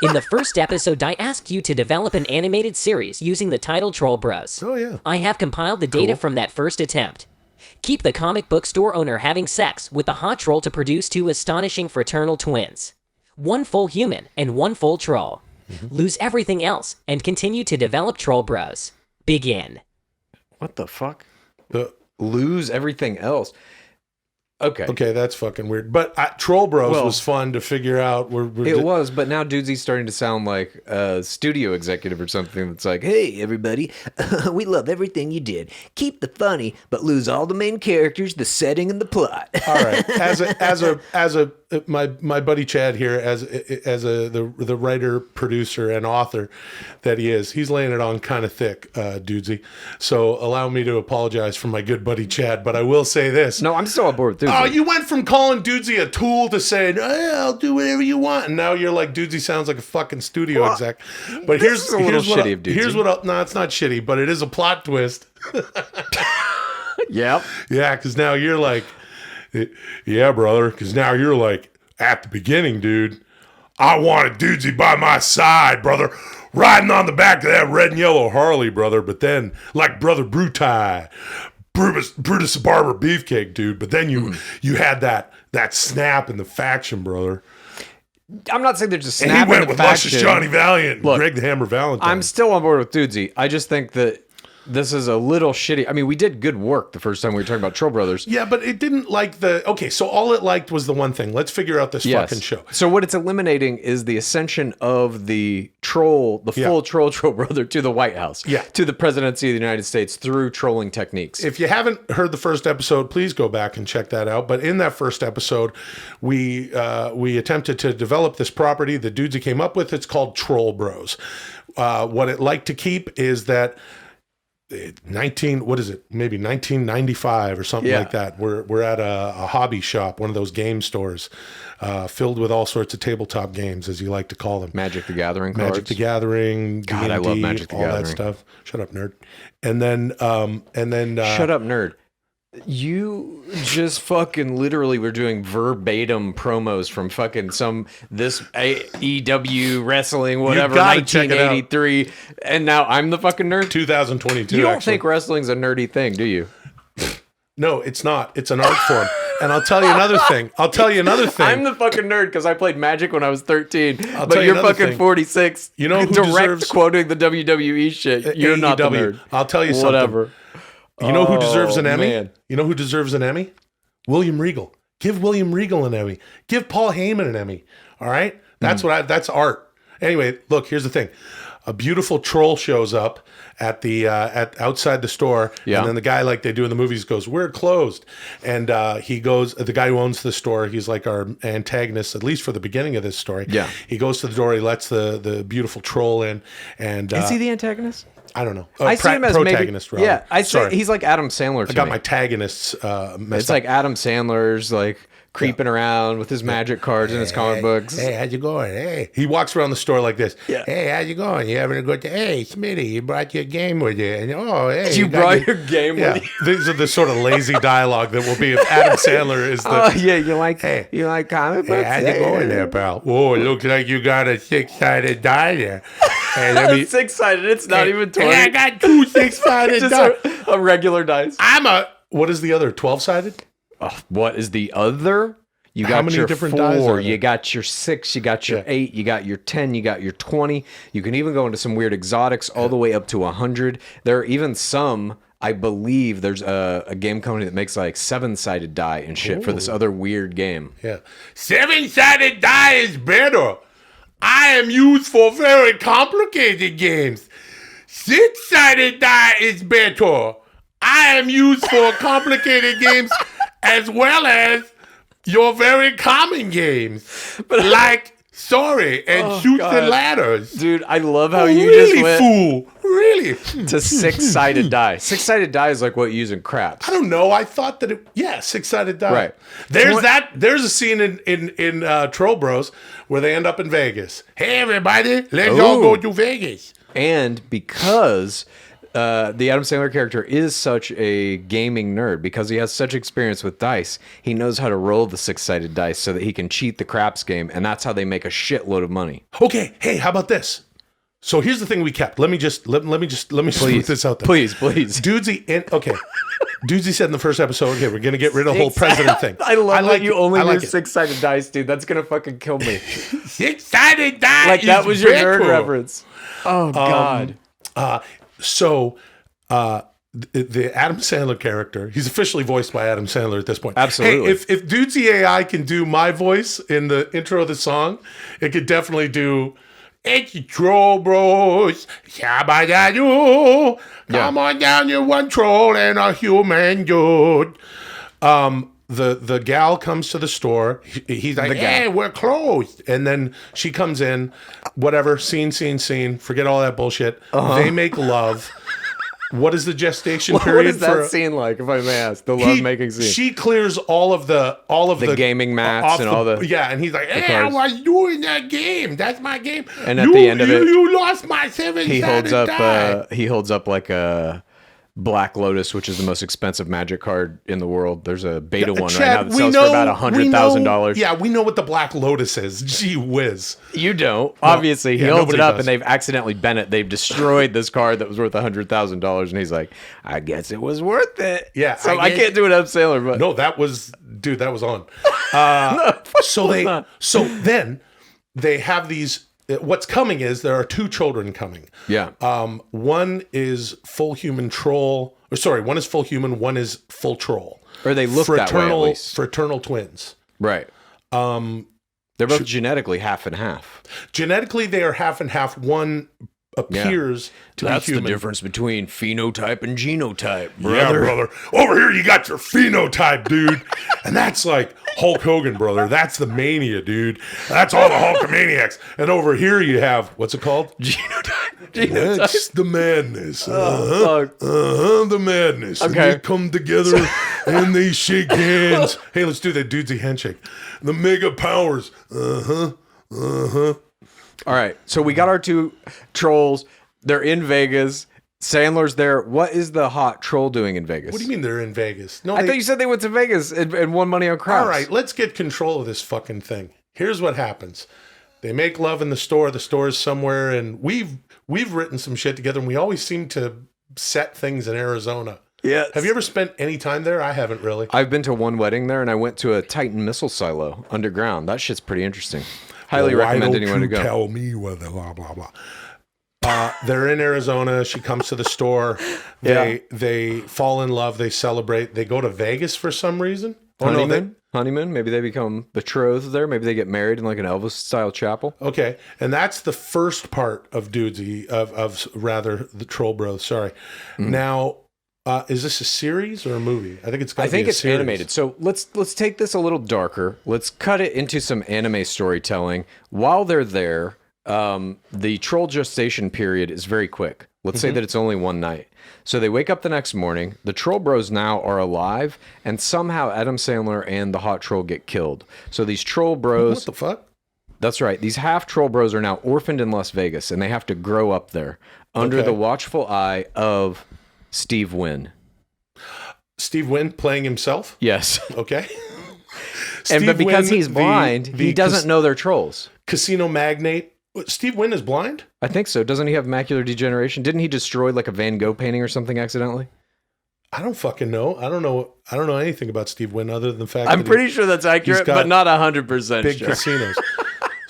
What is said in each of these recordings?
In the first episode, I asked you to develop an animated series using the title Troll Bros. Oh, yeah. I have compiled the data from that first attempt. Keep the comic book store owner having sex with the hot troll to produce 2 astonishing fraternal twins. 1 full human and 1 full troll. Lose everything else and continue to develop Troll Bros. Begin. What the fuck? Lose everything else. Okay, that's fucking weird. But Troll Bros was fun to figure out. It was, but now Dudesy's starting to sound like a studio executive or something that's like, hey, everybody, we love everything you did. Keep the funny, but lose all the main characters, the setting, and the plot. All right. My buddy Chad here, the writer, producer, and author that he is, he's laying it on kind of thick, Dudesy. So allow me to apologize for my good buddy Chad, but I will say this. No, I'm still on board with Dudesy. Oh, you went from calling Dudesy a tool to saying, hey, I'll do whatever you want. And now you're like, Dudesy sounds like a fucking studio exec. But here's a little shitty of Dudesy. Here's what, no, it's not shitty, but it is a plot twist. Yep. Yeah, because now you're like, yeah, brother, because now you're like, at the beginning, dude, I wanted Dudesy by my side, brother, riding on the back of that red and yellow Harley, brother. But then, like Brother Brutus the Barber Beefcake, dude. But then you had that snap in the faction, brother. I'm not saying there's a snap and he went in the with faction. Luscious Johnny Valiant and Look, Greg the Hammer Valentine. I'm still on board with Dudesy. I just think that this is a little shitty. I mean, we did good work the first time we were talking about Troll Brothers. Yeah, but it didn't like the... Okay, so all it liked was the one thing. Let's figure out this fucking show. So what it's eliminating is the ascension of the troll, full troll brother to the White House. Yeah. To the presidency of the United States through trolling techniques. If you haven't heard the first episode, please go back and check that out. But in that first episode, we attempted to develop this property that Dudesy came up with. It's called Troll Bros. What it liked to keep is that... maybe 1995 or something like that. We're at a hobby shop, one of those game stores, filled with all sorts of tabletop games, as you like to call them. Magic the Gathering cards. Magic the Gathering, God, D&D, I love Magic the all Gathering. that stuff. Shut up, nerd. And then Shut up, nerd. You just fucking literally were doing verbatim promos from fucking this AEW wrestling, whatever, gotta check it out. 1983. And now I'm the fucking nerd? 2022. You don't think wrestling's a nerdy thing, do you? No, it's not. It's an art form. And I'll tell you another thing. I'm the fucking nerd because I played Magic when I was 13. But you're fucking 46. You know who direct deserves... quoting the WWE shit. You're not the nerd. I'll tell you something. Whatever. You know who deserves an Emmy? Man. You know who deserves an Emmy? William Regal. Give William Regal an Emmy. Give Paul Heyman an Emmy. All right? That's that's art. Anyway, look, here's the thing. A beautiful troll shows up at outside the store, and then the guy, like they do in the movies, goes, "We're closed." And he goes, the guy who owns the store, he's like our antagonist, at least for the beginning of this story. Yeah. He goes to the door, he lets the beautiful troll in, and is he the antagonist? I don't know. I see him as protagonist, maybe, rather. Yeah, I say he's like Adam Sandler to I got me. my tagonists messed It's up. like Adam Sandler's like creeping around with his magic cards and his comic books. Hey, how's it going? Hey. He walks around the store like this. Yeah. Hey, how's it going? You having a good day? Hey, Smitty, you brought your game with you. And, oh, hey. You brought your game with you? These are the sort of lazy dialogue that will be if Adam Sandler is the... Oh, yeah, you like comic books? Hey, how's it going there, pal? Oh, it looks like you got a 6-sided die there. Hey, let me... 6-sided, it's not even 20. Hey, I got 2 6-sided Just dice. a regular dice. What is the other? 12-sided? What is the other? You got How many your different 4, dies are there? you got your 6, you got your 8, you got your 10, you got your 20. You can even go into some weird exotics all the way up to 100. There are even some, I believe there's a game company that makes like 7-sided die and shit for this other weird game. Yeah. 7-sided die is better. I am used for very complicated games. 6-sided die is better. I am used for complicated games as well as your very common games. Like Sorry and Shoots and Ladders. Dude, I love how you really, just went fool. Really? to 6-sided die. 6-sided die is like what you use in craps. I don't know. I thought that it... Yeah, 6-sided die. Right. There's a scene in Troll Bros where they end up in Vegas. Hey, everybody, let's all go to Vegas. And because the Adam Sandler character is such a gaming nerd because he has such experience with dice. He knows how to roll the 6-sided dice so that he can cheat the craps game, and that's how they make a shitload of money. Okay, hey, how about this? So here's the thing we kept. Let me just put this out there. Please. Dudesy said in the first episode, okay, we're gonna get rid of the whole president thing. I love that you only like do it. 6-sided dice, dude. That's gonna fucking kill me. 6-sided dice. Like that was your nerd cool. reference. Oh God. The Adam Sandler character, he's officially voiced by Adam Sandler at this point. Absolutely. Hey, if Dudesy AI can do my voice in the intro of the song, it could definitely do "It's your troll bros, shabba-da-doo. Come on down, you're one troll and a human dude." The gal comes to the store. He's like, "Hey, we're closed." And then she comes in, whatever, scene. Forget all that bullshit. They make love. What is the gestation period? What is that scene like, if I may ask? The love-making scene. She clears all of the gaming mats and all the... Yeah, and he's like, "Hey, I was doing that game. That's my game." And at the end of it... You lost my 7-sided die. He holds up like a Black Lotus, which is the most expensive magic card in the world. There's a beta one right now that sells for about $100,000. Yeah, we know what the Black Lotus is. Gee whiz. You don't. Obviously, he holds it up does. and they've accidentally bent it. They've destroyed this card that was worth $100,000. And he's like, I guess it was worth it. Yeah. So I can't do an Adam Sandler, but... No, that was on. So then they have these... What's coming is there are 2 children coming. Yeah. One is full human troll. Or sorry, one is full human, one is full troll. Or they look that way, at least. Fraternal twins. Right. They're both genetically half and half. Genetically, they are half and half. One appears to be human. That's the difference between phenotype and genotype, brother. Yeah, brother. Over here, you got your phenotype, dude. And that's like Hulk Hogan, brother. That's the mania, dude. That's all the Hulkamaniacs. And over here, you have, what's it called? Genotype. That's the madness. The madness. Okay. And they come together and they shake hands. Hey, let's do that Dudesy handshake. The mega powers. All right, so we got our 2 trolls. They're in Vegas. Sandler's there. What is the hot troll doing in Vegas? What do you mean they're in Vegas? No, I thought you said they went to Vegas and won money on craps. All right, let's get control of this fucking thing. Here's what happens. They make love in the store. The store is somewhere, and we've written some shit together, and we always seem to set things in Arizona. Yeah. Have you ever spent any time there? I haven't really. I've been to one wedding there, and I went to a Titan missile silo underground. That shit's pretty interesting. Highly recommend anyone to go. Tell me whether blah blah blah. They're in Arizona. She comes to the store. They fall in love. They celebrate. They go to Vegas for some reason. Honeymoon. Maybe they become betrothed there. Maybe they get married in like an Elvis style chapel. Okay, and that's the first part of Dudesy of rather the Troll Bros. Sorry. Now, is this a series or a movie? I think it's. I think it's series. Animated. So let's take this a little darker. Let's cut it into some anime storytelling. While they're there, the troll gestation period is very quick. Let's say that it's only one night. So they wake up the next morning. The Troll Bros now are alive, and somehow Adam Sandler and the hot troll get killed. So these Troll Bros... What the fuck? That's right. These half Troll Bros are now orphaned in Las Vegas, and they have to grow up there under the watchful eye of Steve Wynn. Steve Wynn playing himself? Yes. Okay. But because he's blind, he doesn't know they're trolls. Casino magnate. Steve Wynn is blind? I think so. Doesn't he have macular degeneration? Didn't he destroy like a Van Gogh painting or something accidentally? I don't fucking know. I don't know anything about Steve Wynn other than the fact I'm pretty sure that's accurate, but not 100% big sure. Casinos.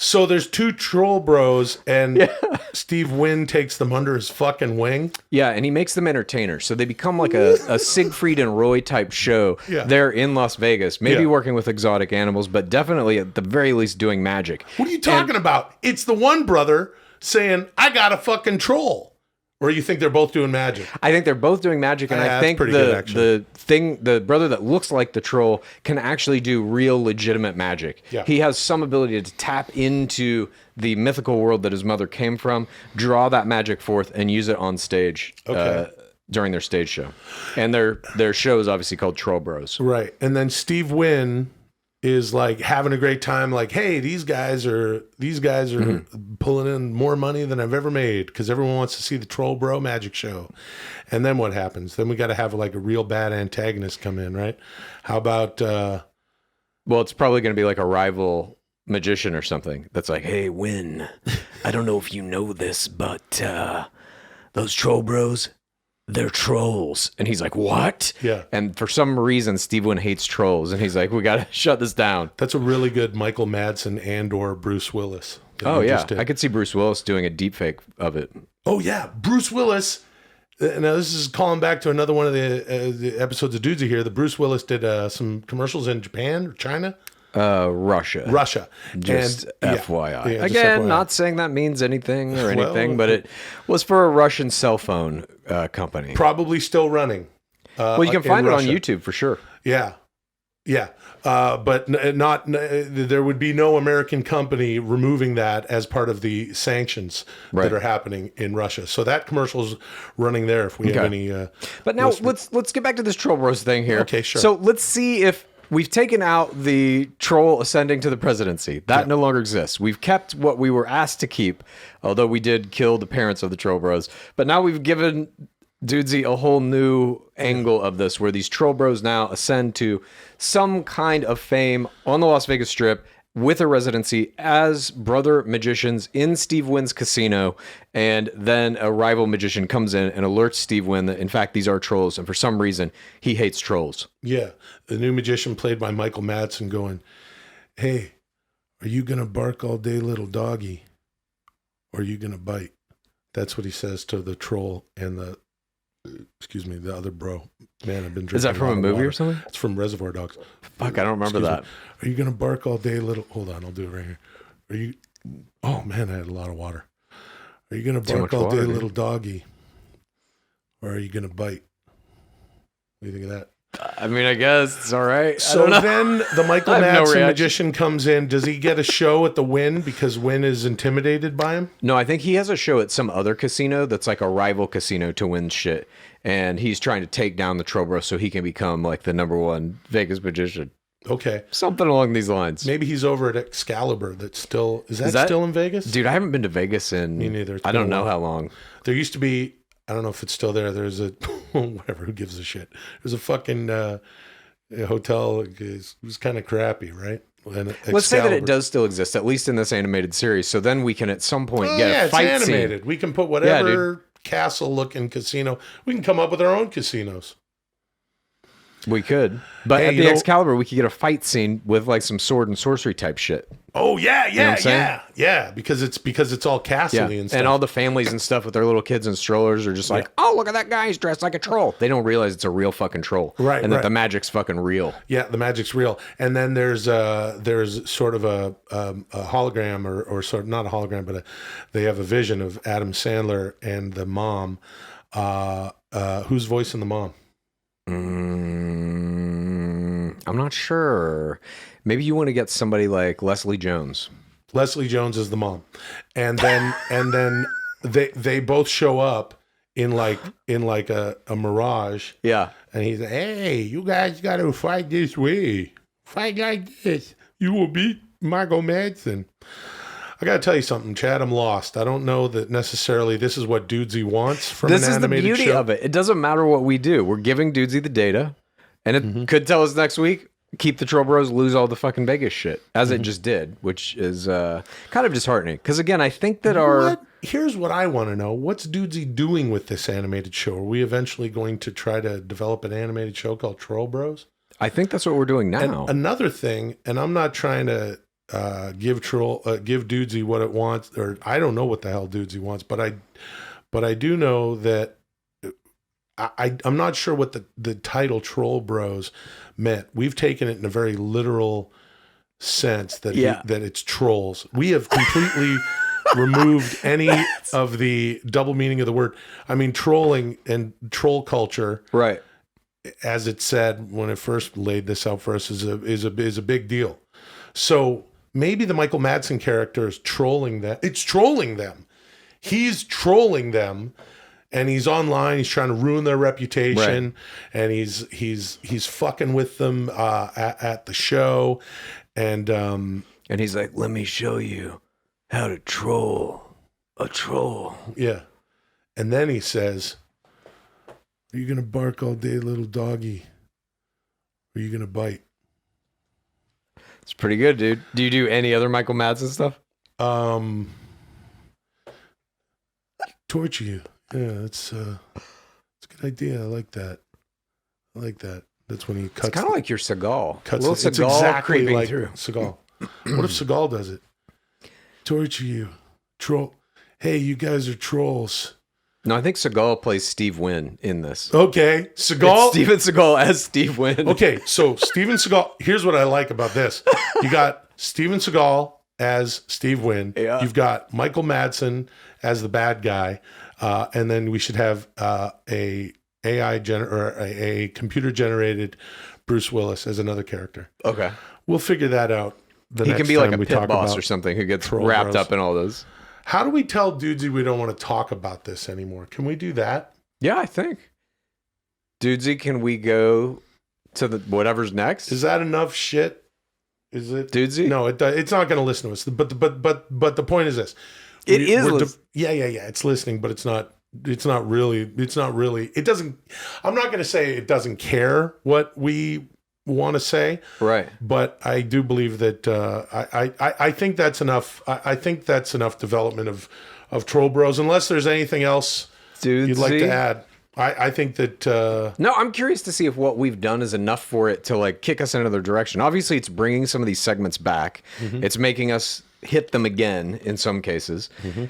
So there's 2 Troll Bros, and Steve Wynn takes them under his fucking wing. Yeah, and he makes them entertainers. So they become like a Siegfried and Roy type show there in Las Vegas. Maybe working with exotic animals, but definitely at the very least doing magic. What are you talking about? It's the one brother saying, I got a fucking troll. Or you think they're both doing magic? I think they're both doing magic, and I think the brother that looks like the troll can actually do real legitimate magic. Yeah. He has some ability to tap into the mythical world that his mother came from, draw that magic forth, and use it on stage during their stage show. And their show is obviously called Troll Bros. Right. And then Steve Wynn is like having a great time. Like, hey, these guys are pulling in more money than I've ever made because everyone wants to see the Troll Bro magic show. And then what happens? Then we got to have like a real bad antagonist come in, right? How about? Well, it's probably going to be like a rival magician or something that's like, hey, Wynn, I don't know if you know this, but those troll bros, they're trolls. And he's like, what? Yeah. And for some reason, Steve Wynn hates trolls. And he's like, we got to shut this down. That's a really good Michael Madsen and or Bruce Willis. Oh, yeah. I could see Bruce Willis doing a deep fake of it. Oh, yeah. Bruce Willis. Now, this is calling back to another one of the episodes of Dudesy here. The Bruce Willis did some commercials in Japan or China. Russia. Just and, FYI. Yeah, Again, FYI. Not saying that means anything or anything, but it was for a Russian cell phone company. Probably still running. Well, you can find it on Russia. YouTube for sure. Yeah. But there would be no American company removing that as part of the sanctions that are happening in Russia. So that commercial's running there if we have any. But now let's get back to this Troll Bros thing here. Okay, sure. So let's see if we've taken out the troll ascending to the presidency. That no longer exists. We've kept what we were asked to keep, although we did kill the parents of the Troll Bros. But now we've given Dudesy a whole new angle of this, where these Troll Bros now ascend to some kind of fame on the Las Vegas Strip with a residency as brother magicians in Steve Wynn's casino. And then a rival magician comes in and alerts Steve Wynn that, in fact, these are trolls. And for some reason, he hates trolls. Yeah. The new magician played by Michael Madsen going, hey, are you going to bark all day, little doggy? Or are you going to bite? That's what he says to the troll and the other bro. Man, I've been drinking. Is that from a movie or something? It's from Reservoir Dogs. Fuck, I don't remember that. Are you going to bark all day, little... Hold on, I'll do it right here. Are you... Oh, man, I had a lot of water. Are you going to bark all day, little doggy? Or are you going to bite? What do you think of that? I mean, I guess it's all right. So then the Michael Madsen magician comes in. Does he get a show at the Wynn because Wynn is intimidated by him? No, I think he has a show at some other casino that's like a rival casino to Wynn's shit. And he's trying to take down the Troll Bros so he can become like the #1 Vegas magician. Okay. Something along these lines. Maybe he's over at Excalibur. That's still... Is that still in Vegas? Dude, I haven't been to Vegas in... Me neither. I don't know how long. There used to be... I don't know if it's still there. There's a... whatever, who gives a shit? There's a fucking hotel. It was kind of crappy, right? Let's say that it does still exist, at least in this animated series. So then we can at some point get a fight it's animated. scene. We can put whatever castle-looking casino. We can come up with our own casinos. We could. But at the Excalibur, we could get a fight scene with like some sword and sorcery type shit. Oh, yeah, You know what I'm saying? yeah. Because it's all castle-y and stuff. And all the families and stuff with their little kids and strollers are just like, oh, look at that guy. He's dressed like a troll. They don't realize it's a real fucking troll. Right, And that the magic's fucking real. Yeah, the magic's real. And then there's sort of a hologram or sort of not a hologram, but they have a vision of Adam Sandler and the mom. Who's voicing the mom? I'm not sure. Maybe you want to get somebody like Leslie Jones. Leslie Jones is the mom, and then they both show up in like a mirage. Yeah, and he's like, hey, you guys got to fight this way, fight like this. You will beat Michael Madsen. I got to tell you something, Chad. I'm lost. I don't know that necessarily this is what Dudesy wants from an animated show. This is the beauty of it. It doesn't matter what we do. We're giving Dudesy the data, and it could tell us next week, keep the Troll Bros, lose all the fucking Vegas shit, as it just did, which is kind of disheartening. Because again, I think that Here's what I want to know. What's Dudesy doing with this animated show? Are we eventually going to try to develop an animated show called Troll Bros? I think that's what we're doing now. And another thing, and I'm not trying to give Dudesy what it wants, or I don't know what the hell Dudesy wants, but I do know that I'm not sure what the title Troll Bros meant. We've taken it in a very literal sense that that it's trolls. We have completely removed any of the double meaning of the word. I mean, trolling and troll culture, right? As it said when it first laid this out for us, is a big deal. So maybe the Michael Madsen character is trolling them. It's trolling them. He's trolling them and he's online. He's trying to ruin their reputation, and he's fucking with them at the show, and he's like, "Let me show you how to troll a troll." Yeah, and then he says, "Are you gonna bark all day, little doggy? Or are you gonna bite?" It's pretty good, dude. Do you do any other Michael Madsen stuff? Torture you. Yeah, it's a good idea. I like that. That's when he cuts. It's kind of like your Seagal. Cuts little it's Seagal exactly creeping like through. Seagal. What if Seagal does it? Torture you, troll. Hey, you guys are trolls. No, I think Seagal plays Steve Wynn in this. Okay, Seagal. It's Steven Seagal as Steve Wynn. Okay, so Steven Seagal. Here's what I like about this. You got Steven Seagal as Steve Wynn. Yeah. You've got Michael Madsen as the bad guy, and then we should have a computer generated Bruce Willis as another character. Okay. We'll figure that out. He can be like a pit boss or something who gets wrapped up in all those. How do we tell Dudesy we don't want to talk about this anymore? Can we do that? Yeah, I think. Dudesy, can we go to the whatever's next? Is that enough shit? Is it Dudesy? No, it's not going to listen to us. But the point is this: It is. Yeah. It's listening, but it's not really. It doesn't. I'm not going to say it doesn't care what we want to say, right? But I do believe that I think that's enough. I think that's enough development of Troll Bros. Unless there's anything else you'd like to add. I think that... No, I'm curious to see if what we've done is enough for it to like kick us in another direction. Obviously, it's bringing some of these segments back. Mm-hmm. It's making us hit them again in some cases. Mm-hmm.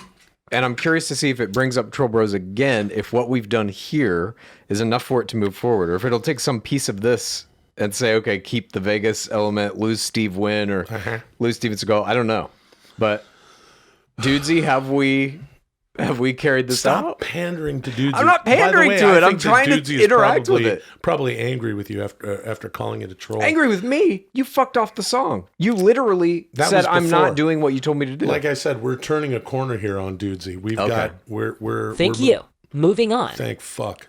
And I'm curious to see if it brings up Troll Bros again, if what we've done here is enough for it to move forward, or if it'll take some piece of this and say, okay, keep the Vegas element, lose Steve Wynn, or lose Steven Seagal. I don't know. But, Dudesy, have we carried this out? Stop pandering to Dudesy. I'm not pandering to it. I'm trying to interact with it. Probably angry with you after calling it a troll. Angry with me? You fucked off the song. You literally said I'm not doing what you told me to do. Like I said, we're turning a corner here on Dudesy. We've got we're Thank you. Moving on. Thank fuck.